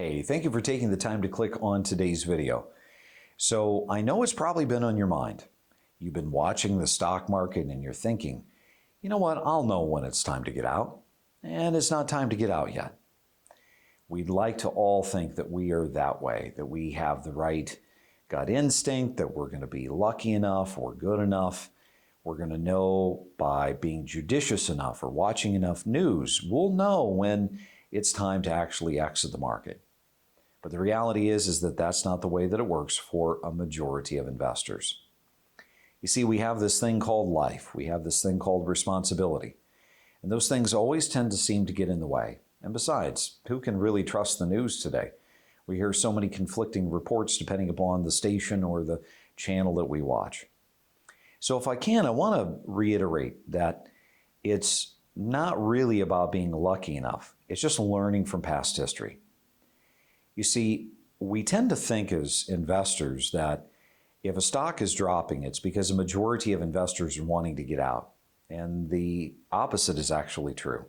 Hey, thank you for taking the time to click on today's video. So I know it's probably been on your mind. You've been watching the stock market and you're thinking, you know what, I'll know when it's time to get out. And it's not time to get out yet. We'd like to all think that we are that way, that we have the right gut instinct, that we're going to be lucky enough or good enough. We're going to know by being judicious enough or watching enough news. We'll know when it's time to actually exit the market. But the reality is that that's not the way that it works for a majority of investors. You see, we have this thing called life. We have this thing called responsibility. And those things always tend to seem to get in the way. And besides, who can really trust the news today? We hear so many conflicting reports depending upon the station or the channel that we watch. So if I can, I want to reiterate that it's not really about being lucky enough. It's just learning from past history. You see, we tend to think as investors that if a stock is dropping, it's because a majority of investors are wanting to get out. And the opposite is actually true.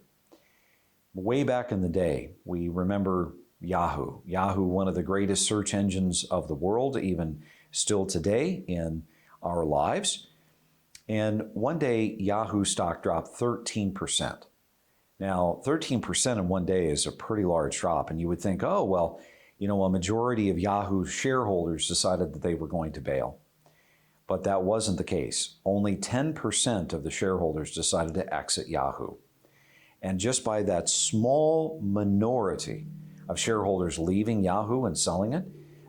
Way back in the day, we remember Yahoo. Yahoo, one of the greatest search engines of the world, even still today in our lives. And one day, Yahoo stock dropped 13%. Now, 13% in one day is a pretty large drop. And you would think, oh, well, you know, a majority of Yahoo shareholders decided that they were going to bail. But that wasn't the case. Only 10% of the shareholders decided to exit Yahoo. And just by that small minority of shareholders leaving Yahoo and selling it,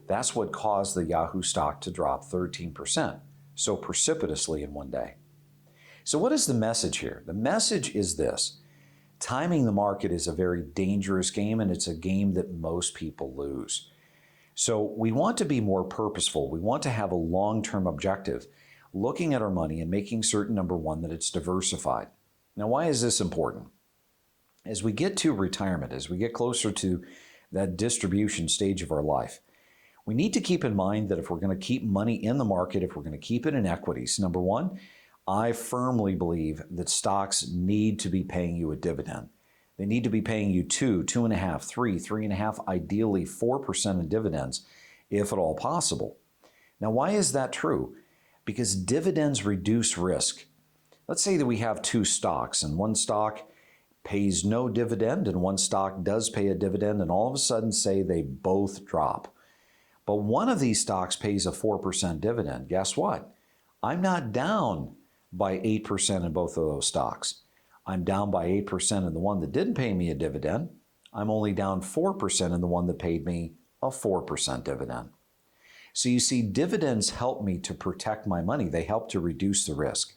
that's what caused the Yahoo stock to drop 13%. So precipitously in one day. So what is the message here? The message is this. Timing the market is a very dangerous game, and it's a game that most people lose. So we want to be more purposeful. We want to have a long-term objective, looking at our money and making certain, number one, that it's diversified. Now, why is this important? As we get to retirement, as we get closer to that distribution stage of our life, we need to keep in mind that if we're going to keep money in the market, if we're going to keep it in equities, number one, I firmly believe that stocks need to be paying you a dividend. They need to be paying you 2.5%, 3%, 3.5%, ideally 4% in dividends, if at all possible. Now, why is that true? Because dividends reduce risk. Let's say that we have two stocks, and one stock pays no dividend, and one stock does pay a dividend, and all of a sudden, say they both drop. But one of these stocks pays a 4% dividend. Guess what? I'm not down by 8% in both of those stocks. I'm down by 8% in the one that didn't pay me a dividend. I'm only down 4% in the one that paid me a 4% dividend. So you see, dividends help me to protect my money. They help to reduce the risk.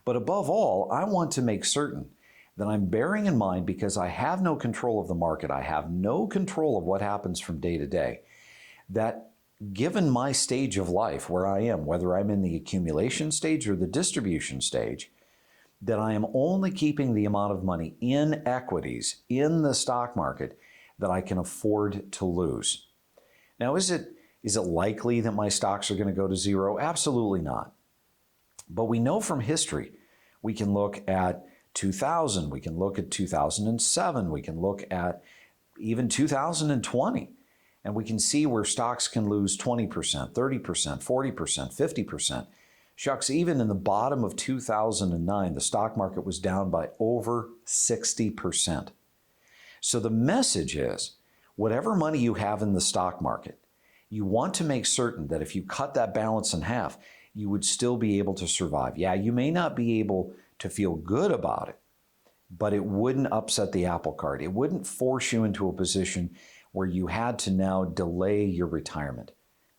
But above all, I want to make certain that I'm bearing in mind, because I have no control of the market, I have no control of what happens from day to day, that given my stage of life where I am, whether I'm in the accumulation stage or the distribution stage, that I am only keeping the amount of money in equities, in the stock market, that I can afford to lose. Now, is it likely that my stocks are going to go to zero? Absolutely not. But we know from history, we can look at 2000, we can look at 2007, we can look at even 2020. And we can see where stocks can lose 20%, 30%, 40%, 50%. Shucks, even in the bottom of 2009, the stock market was down by over 60%. So the message is, whatever money you have in the stock market, you want to make certain that if you cut that balance in half, you would still be able to survive. Yeah, you may not be able to feel good about it, but it wouldn't upset the apple cart. It wouldn't force you into a position where you had to now delay your retirement.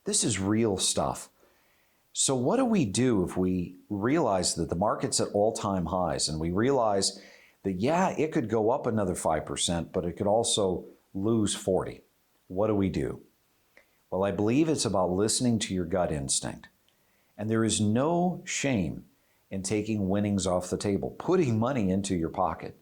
This is real stuff. So what do we do if we realize that the market's at all-time highs, and we realize that, yeah, it could go up another 5%, but it could also lose 40%? What do we do? Well, I believe it's about listening to your gut instinct. And there is no shame in taking winnings off the table, putting money into your pocket.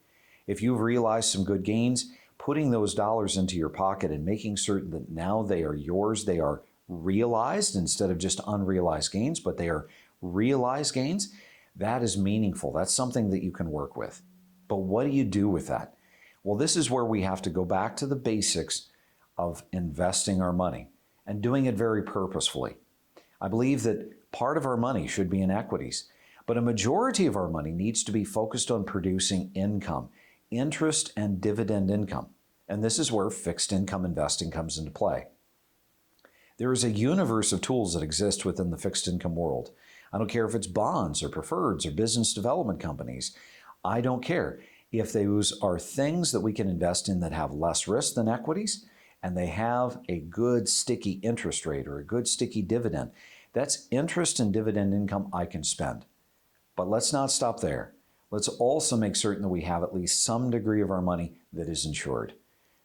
If you've realized some good gains, putting those dollars into your pocket and making certain that now they are yours, they are realized instead of just unrealized gains, but they are realized gains, that is meaningful. That's something that you can work with. But what do you do with that? Well, this is where we have to go back to the basics of investing our money and doing it very purposefully. I believe that part of our money should be in equities, but a majority of our money needs to be focused on producing income, interest and dividend income. And this is where fixed income investing comes into play. There is a universe of tools that exist within the fixed income world. I don't care if it's bonds or preferreds or business development companies. I don't care. If those are things that we can invest in that have less risk than equities, and they have a good sticky interest rate or a good sticky dividend, that's interest and dividend income I can spend. But let's not stop there. Let's also make certain that we have at least some degree of our money that is insured.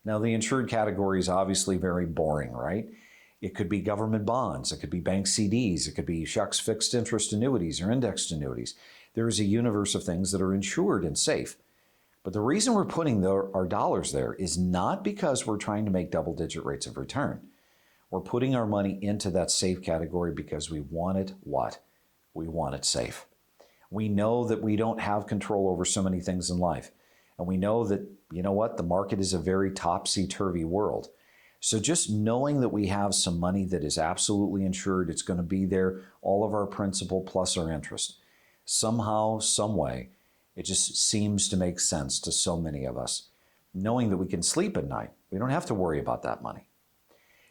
Now, the insured category is obviously very boring, right? It could be government bonds, it could be bank CDs, it could be shucks fixed interest annuities or indexed annuities. There is a universe of things that are insured and safe. But the reason we're putting our dollars there is not because we're trying to make double-digit rates of return. We're putting our money into that safe category because we want it what? We want it safe. We know that we don't have control over so many things in life. And we know that, you know what, the market is a very topsy-turvy world. So just knowing that we have some money that is absolutely insured, it's going to be there, all of our principal plus our interest. Somehow, some way, it just seems to make sense to so many of us. Knowing that we can sleep at night, we don't have to worry about that money.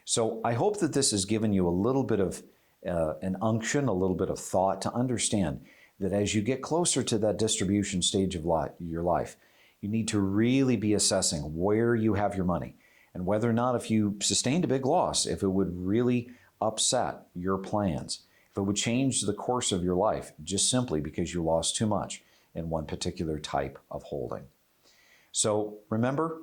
So I hope that this has given you a little bit of an unction, a little bit of thought to understand that as you get closer to that distribution stage of your life, you need to really be assessing where you have your money and whether or not, if you sustained a big loss, if it would really upset your plans, if it would change the course of your life just simply because you lost too much in one particular type of holding. So remember,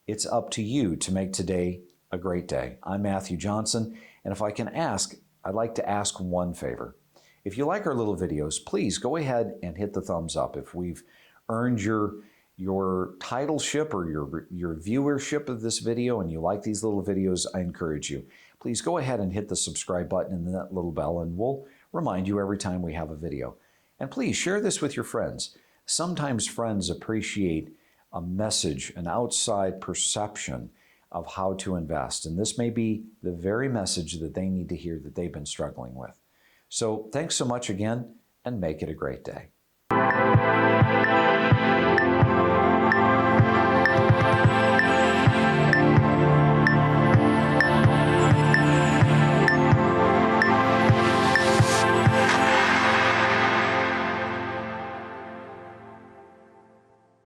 it's up to you to make today a great day. I'm Matthew Johnson, and if I can ask, I'd like to ask one favor. If you like our little videos, please go ahead and hit the thumbs up. If we've earned your titleship or your viewership of this video and you like these little videos, I encourage you. Please go ahead and hit the subscribe button and that little bell, and we'll remind you every time we have a video. And please share this with your friends. Sometimes friends appreciate a message, an outside perception of how to invest. And this may be the very message that they need to hear that they've been struggling with. So thanks so much again, and make it a great day.